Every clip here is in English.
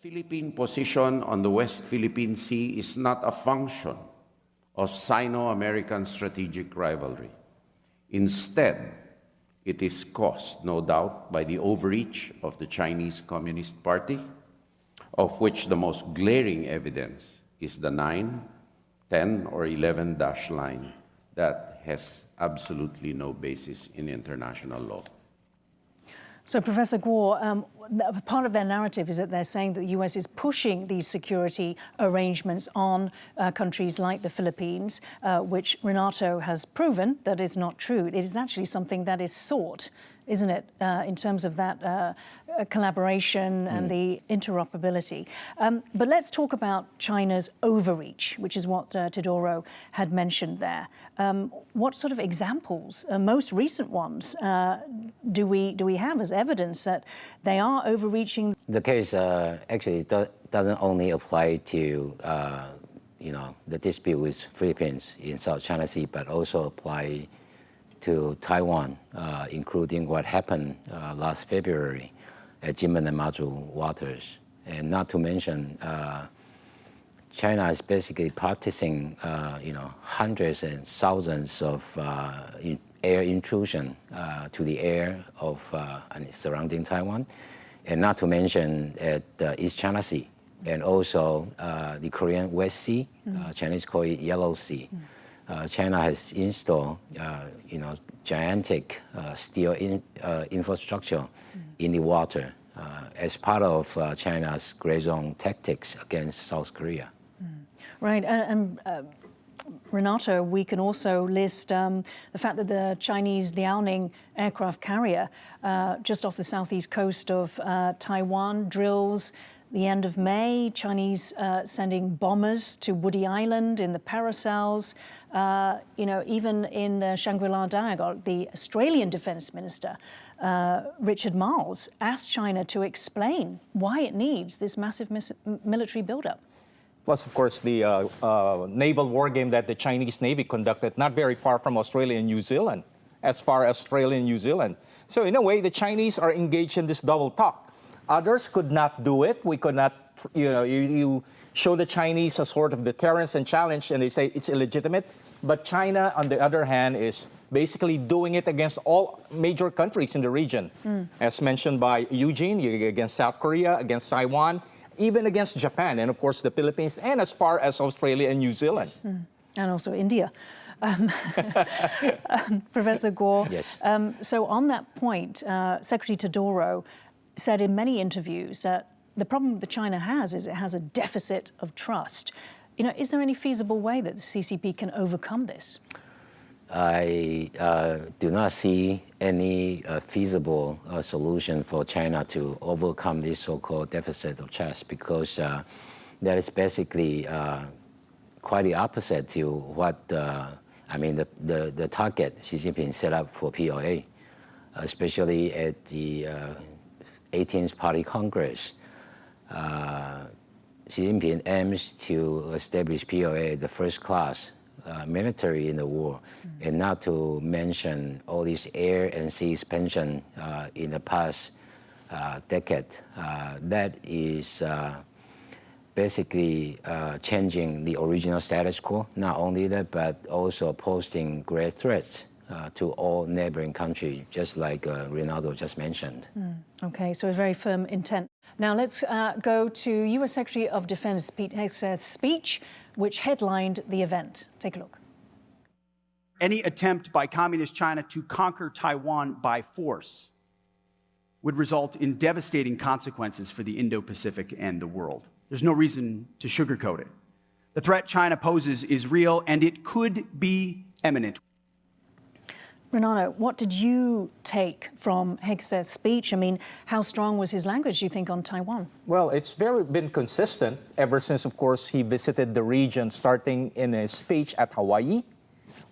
Philippine position on the West Philippine Sea is not a function of Sino-American strategic rivalry. Instead, it is caused, no doubt, by the overreach of the Chinese Communist Party, of which the most glaring evidence is the 9, 10, or 11 dash line that has absolutely no basis in international law. So, Professor Guo, part of their narrative is that they're saying that the US is pushing these security arrangements on countries like the Philippines, which Renato has proven that is not true. It is actually something that is sought, isn't it, in terms of that collaboration and the interoperability. But let's talk about China's overreach, which is what Teodoro had mentioned there. What sort of examples, most recent ones, do we have as evidence that they are overreaching? The case actually doesn't only apply to the dispute with Philippines in South China Sea, but also apply to Taiwan, including what happened last February at Jinmen and Mazu waters. And not to mention, China is basically practicing, hundreds and thousands of air intrusion to the air of surrounding Taiwan, and not to mention at East China Sea, and also the Korean West Sea, Chinese call it Yellow Sea. China has installed, gigantic steel infrastructure in the water as part of China's gray zone tactics against South Korea. Right, and Renato, we can also list the fact that the Chinese Liaoning aircraft carrier just off the southeast coast of Taiwan drills the end of May, Chinese sending bombers to Woody Island in the Paracels. Even in the Shangri-La dialogue, the Australian Defence Minister, Richard Marles, asked China to explain why it needs this massive military buildup. Plus, of course, the naval war game that the Chinese Navy conducted not very far from Australia and New Zealand, as far as Australia and New Zealand. So in a way, the Chinese are engaged in this double talk. Others could not do it. We could not, you show the Chinese a sort of deterrence and challenge, and they say it's illegitimate. But China, on the other hand, is basically doing it against all major countries in the region. As mentioned by Eugene, against South Korea, against Taiwan, even against Japan, and of course the Philippines, and as far as Australia and New Zealand. And also India. Professor Guo, yes. So on that point, Secretary Teodoro said in many interviews that the problem that China has is it has a deficit of trust. Is there any feasible way that the CCP can overcome this? I do not see any feasible solution for China to overcome this so-called deficit of trust, because that is basically quite the opposite to what, the target Xi Jinping set up for PLA, especially at the 18th Party Congress. Xi Jinping aims to establish PLA the first class military in the world, and not to mention all this air and sea expansion in the past decade. That is basically changing the original status quo. Not only that, but also posing great threats to all neighboring countries, just like Renato just mentioned. Okay, so a very firm intent. Now let's go to U.S. Secretary of Defense Pete Hegseth's speech, which headlined the event. Take a look. Any attempt by Communist China to conquer Taiwan by force would result in devastating consequences for the Indo-Pacific and the world. There's no reason to sugarcoat it. The threat China poses is real, and it could be imminent. Renato, what did you take from Hegseth's speech? How strong was his language, do you think, on Taiwan? Well, it's been consistent ever since, of course, he visited the region, starting in his speech at Hawaii,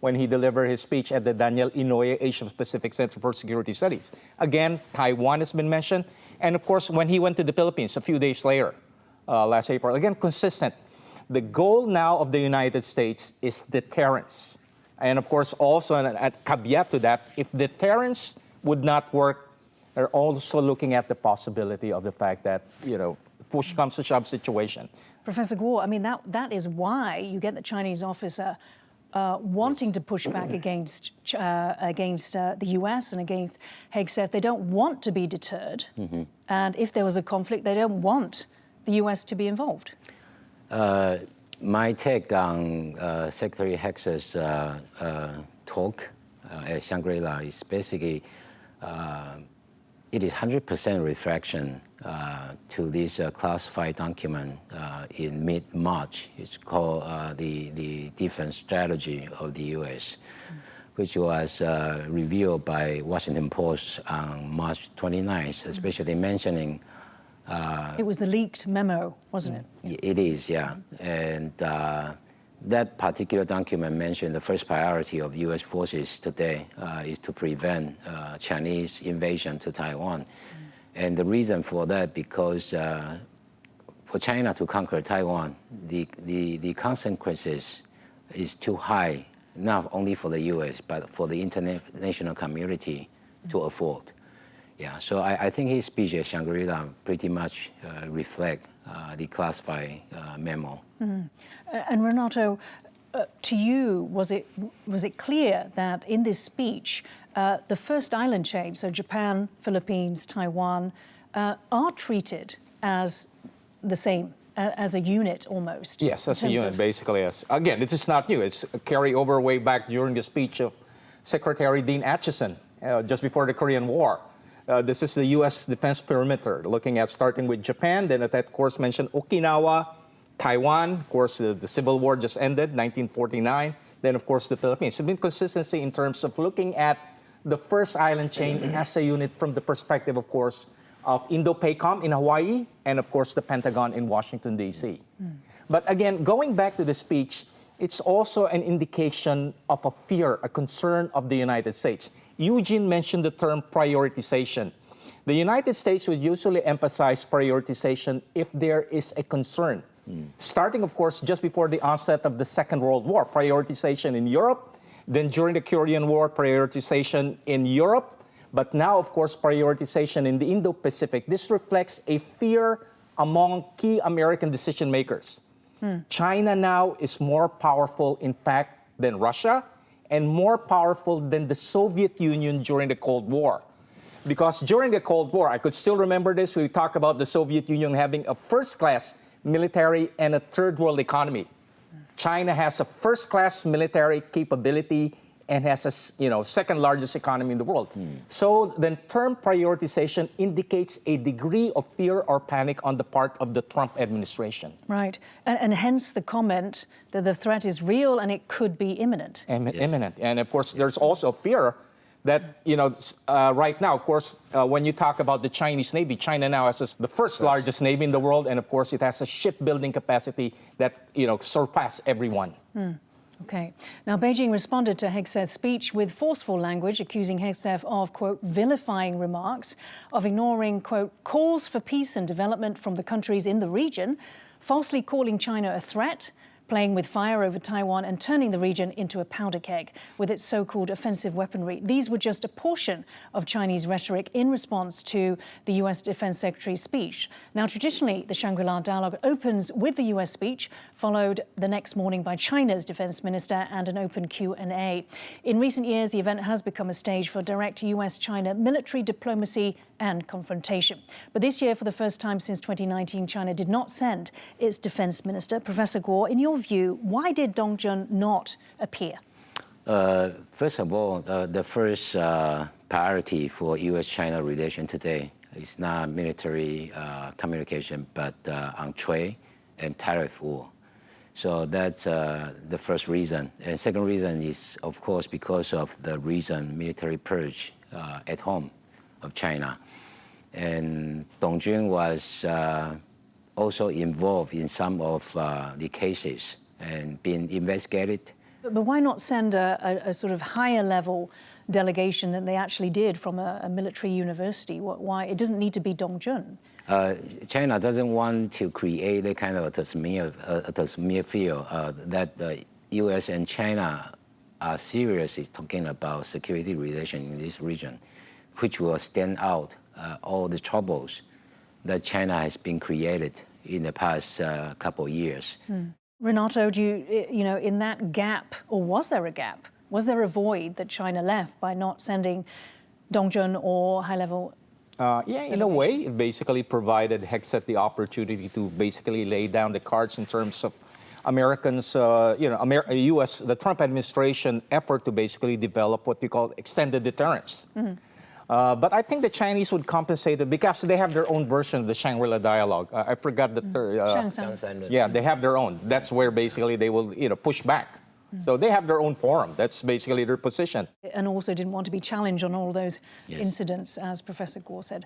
when he delivered his speech at the Daniel Inouye Asia-Pacific Center for Security Studies. Again, Taiwan has been mentioned. And of course, when he went to the Philippines a few days later, last April, again, consistent. The goal now of the United States is deterrence. And of course, also a caveat to that, if deterrence would not work, they're also looking at the possibility of the fact that, push comes to shove situation. Professor Guo, I mean, that is why you get the Chinese officer wanting to push back against the U.S. and against Hegseth. They don't want to be deterred. And if there was a conflict, they don't want the U.S. to be involved. My take on Secretary Hegseth's talk at Shangri-La is basically it is 100% reflection to this classified document in mid-March. It's called the Defense Strategy of the U.S., which was revealed by Washington Post on March 29th, especially mentioning it was the leaked memo, wasn't it? It is, yeah. And that particular document mentioned the first priority of U.S. forces today is to prevent Chinese invasion to Taiwan. And the reason for that, because for China to conquer Taiwan, the consequences is too high, not only for the U.S., but for the international community to afford. Yeah, so I think his speech at Shangri-La pretty much reflect the classified memo. And Renato, to you, was it clear that in this speech, the first island chain, so Japan, Philippines, Taiwan, are treated as the same, as a unit almost? Yes, as a unit, basically. Yes. Again, it is not new. It's a carryover way back during the speech of Secretary Dean Acheson just before the Korean War. This is the U.S. defense perimeter, looking at starting with Japan, then at that course mentioned Okinawa, Taiwan, of course the Civil War just ended, 1949, then of course the Philippines. There's been consistency in terms of looking at the first island chain as a unit from the perspective, of course, of Indo-PACOM in Hawaii and of course the Pentagon in Washington, D.C. But again, going back to the speech, it's also an indication of a fear, a concern of the United States. Eugene mentioned the term prioritization. The United States would usually emphasize prioritization if there is a concern. Starting, of course, just before the onset of the Second World War, prioritization in Europe, then during the Korean War, prioritization in Europe, but now, of course, prioritization in the Indo-Pacific. This reflects a fear among key American decision makers. China now is more powerful, in fact, than Russia, and more powerful than the Soviet Union during the Cold War. Because during the Cold War, I could still remember this, we talk about the Soviet Union having a first-class military and a third-world economy. China has a first-class military capability and has a second-largest economy in the world. So the term prioritization indicates a degree of fear or panic on the part of the Trump administration. Right, and hence the comment that the threat is real and it could be imminent. Imminent, and of course there's also fear that, right now, of course, when you talk about the Chinese Navy, China now has the first largest Navy in the world, and of course it has a shipbuilding capacity that, surpass everyone. Okay. Now, Beijing responded to Hegseth's speech with forceful language, accusing Hegseth of, quote, vilifying remarks, of ignoring, quote, calls for peace and development from the countries in the region, falsely calling China a threat, playing with fire over Taiwan and turning the region into a powder keg with its so-called offensive weaponry. These were just a portion of Chinese rhetoric in response to the U.S. Defense Secretary's speech. Now, traditionally, the Shangri-La dialogue opens with the U.S. speech, followed the next morning by China's defense minister and an open Q&A. In recent years, the event has become a stage for direct U.S.-China military diplomacy and confrontation. But this year, for the first time since 2019, China did not send its defense minister. Professor Guo, in your view, why did Dong Jun not appear? First of all, the first priority for U.S.-China relation today is not military communication, but on trade and tariff war. So that's the first reason. And second reason is, of course, because of the recent military purge at home of China. And Dong Jun was also involved in some of the cases and being investigated. But why not send a sort of higher level delegation than they actually did from a military university? Why? It doesn't need to be Dong Jun. China doesn't want to create a kind of a Tasmania feel that the U.S. and China are seriously talking about security relations in this region, which will stand out all the troubles that China has been created in the past couple of years. Renato, do you know, in that gap, or was there a gap? Was there a void that China left by not sending Dongjun or high-level? Yeah, in a way, it basically provided Hexet the opportunity to basically lay down the cards in terms of Americans, U.S., the Trump administration effort to basically develop what we call extended deterrence. But I think the Chinese would compensate it because they have their own version of the Shangri-La dialogue. I forgot the third. Yeah, they have their own. That's where basically they will, push back. So they have their own forum. That's basically their position. And also didn't want to be challenged on all those incidents, as Professor Guo said.